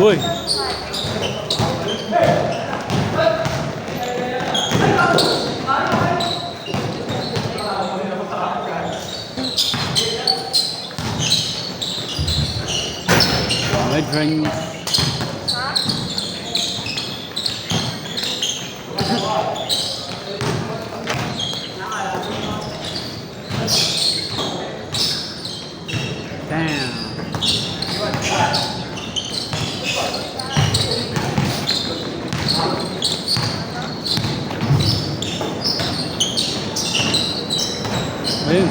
Uy! May drink. Damn. Ayun.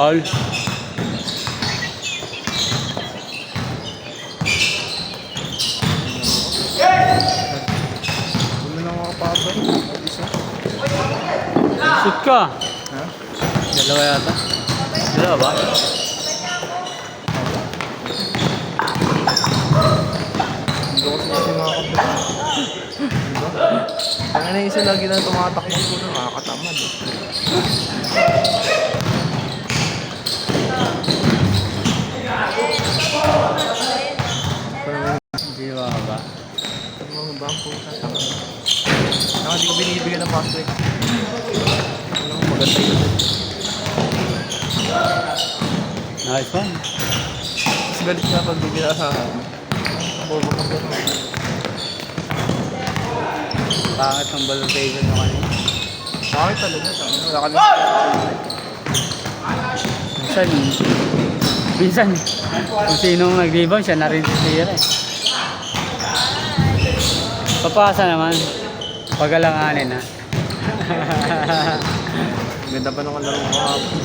All. Ano na makapasok? Isa? Shoot ka. Ha? Dalawa yata. Dalawa ba? Hindi ko kasi makakapit. Diba? Ang ina isa lagi na tumatakbo ko na nakakatamad eh. Hindi ba ba? Ano mga ba ang puta? Saka di ko binibigyan ng password. Ano maganda yun. Nice one. Mas galit nga pag bigyan sa bobo ka ba? Pangit ng valutation mo kanina. Bakit talaga? Wala ka Minsan, kung sinong nag-rebound, siya na rin sisira eh. Papasa naman. Pagalanganin ha. ganda pa nung kalaro ko kahapon.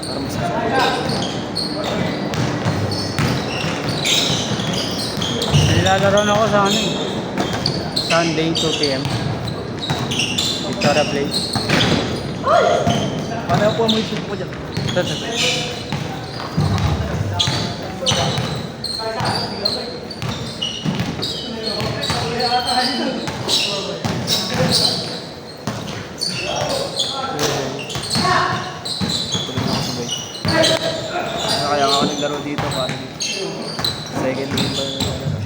Para mas Nilalaro na ako sa ano eh. Sunday, 2 PM. Victoria Place. paano po mo yung po dyan? Ito. Kaya ako naglaro dito para second game pa na naglaro.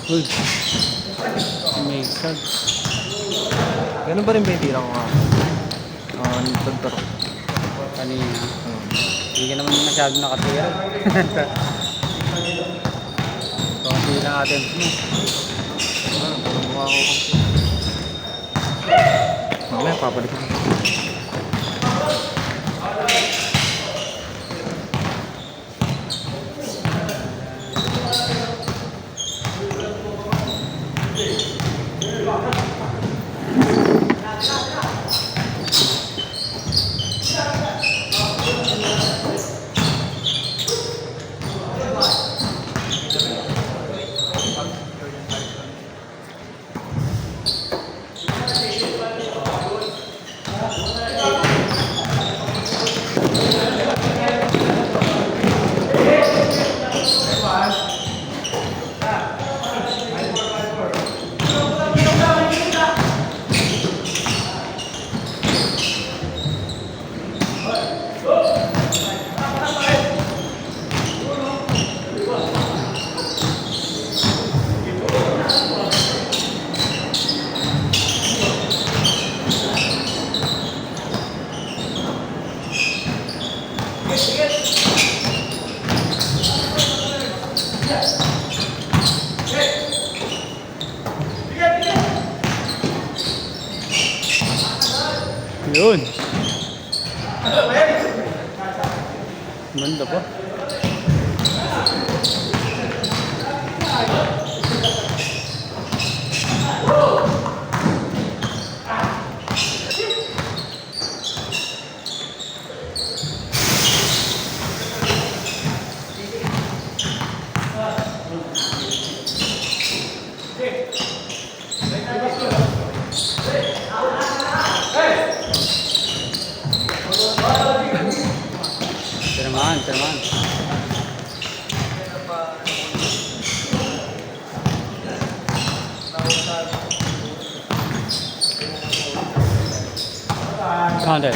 Uy. May sad. Ganun ba rin ba yung tira ko nga? Nagtagtaro. Kanina. Hindi ka naman masyado nakatira. Konti lang attempts mo. Parang mukha ko kasi. Mamaya papalik ko. Yun. Manda pa. Counter.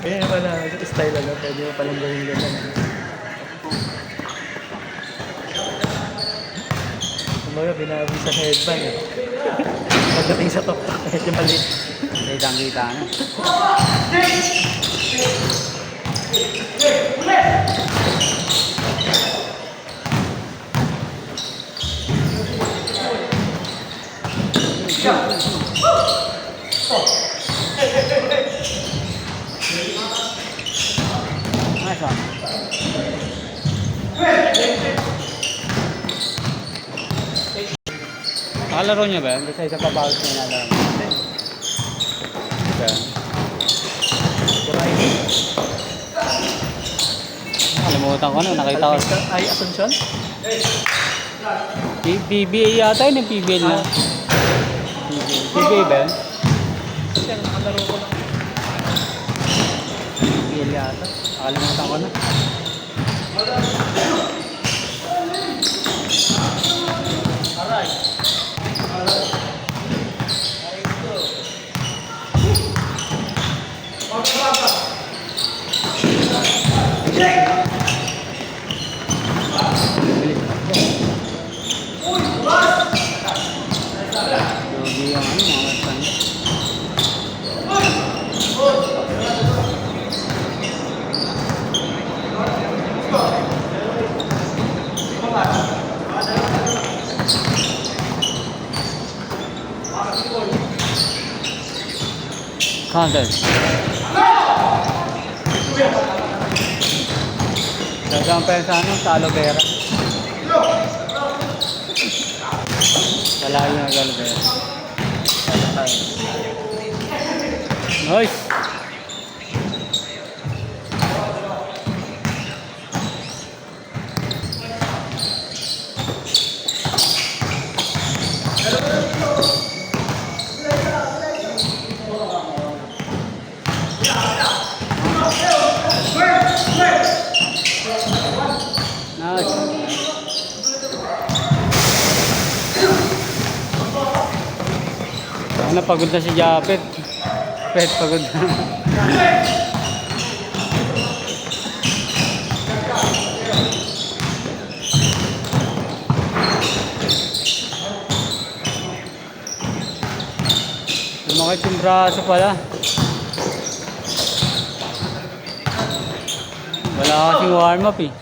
Kaya naman na style ano, pwede mo palang gawin ganyan. Kumbaga, binawi sa headband eh. Pagdating sa top, medyo mali. Kitang-kita na. Nice one. Nakalaro niya ba? Hindi sa isa pa bawal siya nalaro. Okay. Nakalimutan ko na, nakita ko. Ay, Asuncion? PBA yata yun, yung PBL na. PBA ba yun? Kasi ang kalaro ko lang. PBL yata. Nakalimutan ko na. Yogi yung ano, mga website. Content. Dagang pensano sa aloe vera. Malayo ng aloe vera. Nice. Napagod na si Japet. Pet, pagod na. Lumakit yung braso pala. Wala kasing warm up eh.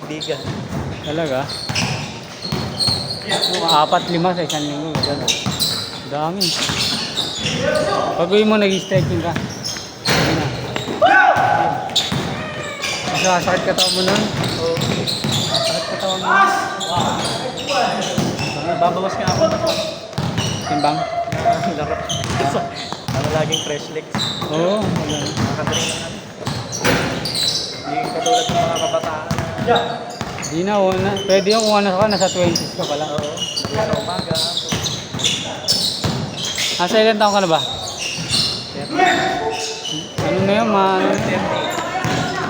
Biga. Talaga? Mga 4-5 sa isang linggo. Gano'n. Dami. Pag uwi mo, nag-stretching ka. Sige na. Masakit katawan mo nun. Oo. Masakit katawan mo nun. Babawas nga ako na Timbang? laro. Para laging fresh legs. Oo. Maganda. Nakakadali na kami. Hindi katulad ng mga kabataan na Di na, una. Pwede yung kung ano ka, nasa 20s ka pala. oo, sa umaga. Nasa ilan taon ka na ba? Ano na yun,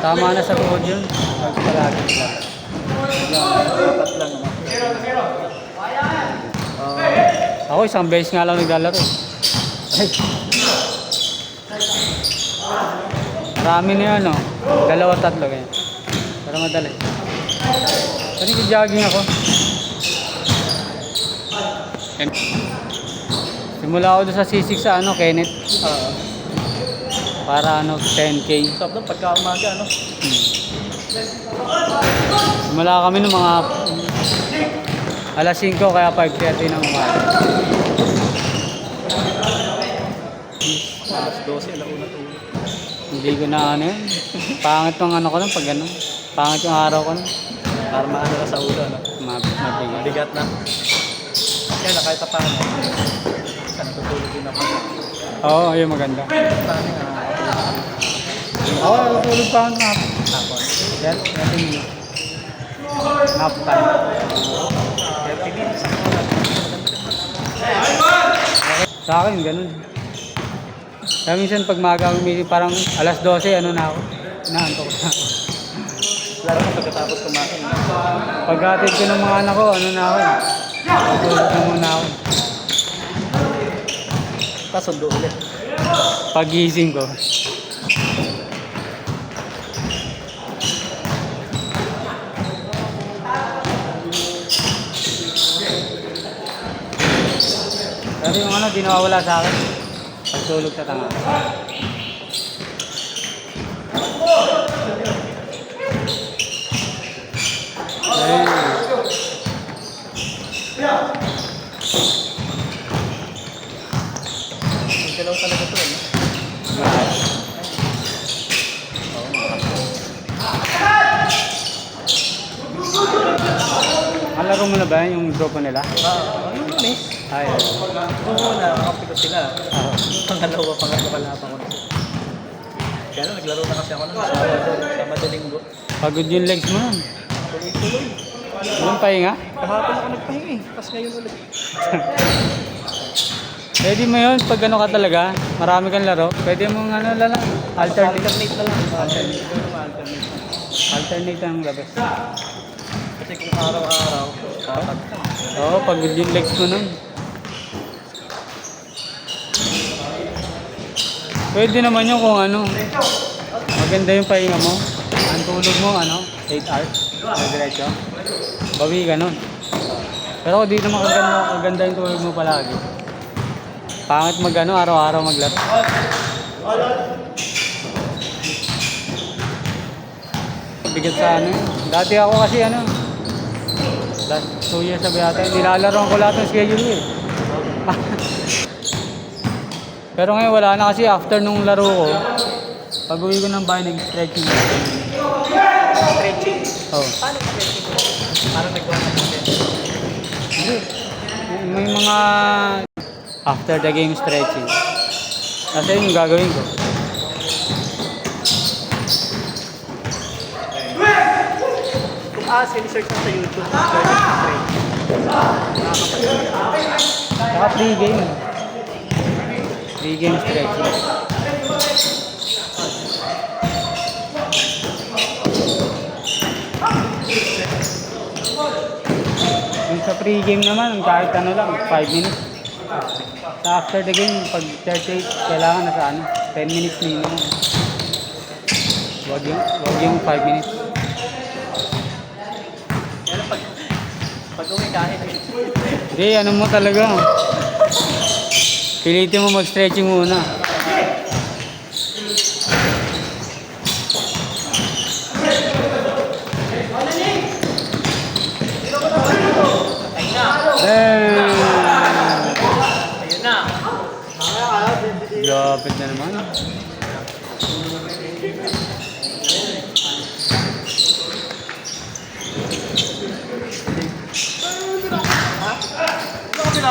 tama na sa tuhod yun. Pagpalagi lang. Dapat lang. Ako isang beses nga lang naglalaro. Ay. Marami na yun, no? 2-3 ganyan. Para madali. Jogging ako. Simula ako doon sa sisig sa Kenneth. Para 10K. Stop doon pagka umaga, ano? Simula kami ng mga alas 5 kaya 5:30 ng umaga. Alas 12, alauna tulog. Hindi ko na ano yun. Pangit yung ano ko nun pag ano. Pangit yung araw ko nun. Para maano na sa ulo, ano? Mabigat. Bigat na. Kaya na kahit paano. Saan tutulog din ako. Oo, ayun maganda. Paano nga? Oo, tutulog pa ako na. Tapos. Yan, natin yun. Nap time. 30 minutes ako na. Sa akin, ganun. Kaya minsan pag maaga parang alas 12, ano na ako. Inaantok na ako. Lalo na pagkatapos kumain. Pagkatid ko ng mga anak ko, ano na ako. Tutulog na muna ako. Kasundo ulit. Pagising ko. Pero yung di nawawala sa akin. Pagtulog sa tanga. Ayun. Magkalaw talaga ito, ano? Malaro mo na ba yung grupo nila? Yung lunes. Ay, Oo na, makapikot sila. Pangalawa, pangatlo kalaban ko na sila. Kaya lang, naglaro na kasi ako nun sa Madalinggo. pagod yung legs mo nun. Tuloy-tuloy. Yung pahinga? Kahapon ako nagpahinga eh. Tapos ngayon ulit. Pwede mo yun, pag ano ka talaga, marami kang laro, pwede mong lang, alternate. Alternate na lang. Alternate. Alternate. Alternate ang labas. Kasi kung araw-araw, dapat ka. Oo, pagod yung legs mo nun. Pwede naman yun kung maganda yung pahinga mo. Ang tulog mo, 8 hours, diretso. Bawi ka nun. Pero kung di naman kaganda yung tulog mo palagi. Pangit araw-araw maglaro. Bigat sa Dati ako kasi last 2 years sabi natin, nilalaroan ko lahat ng schedule eh. Pero ngayon wala na kasi after nung laro ko, pag uwi ko ng bahay, nag-stretching. Stretching. Oh. Paano stretching? Parang nagkuhan ng Hindi. May mga after the game stretching. Kasi yun yung gagawin ko. Sinesearch na sa YouTube. Stretching. Saka pre-game. Pre-game stretching. Yung sa pre-game naman, kahit lang, 5 minutes. Sa after the game, pag 38, kailangan nasa 10 minutes minimum. Wag yung 5 minutes. Kaya lang pag uwi kain. Hindi, mo talaga. Pilitin mo mag-stretching muna. Damn! Ayun na. Lapit na naman.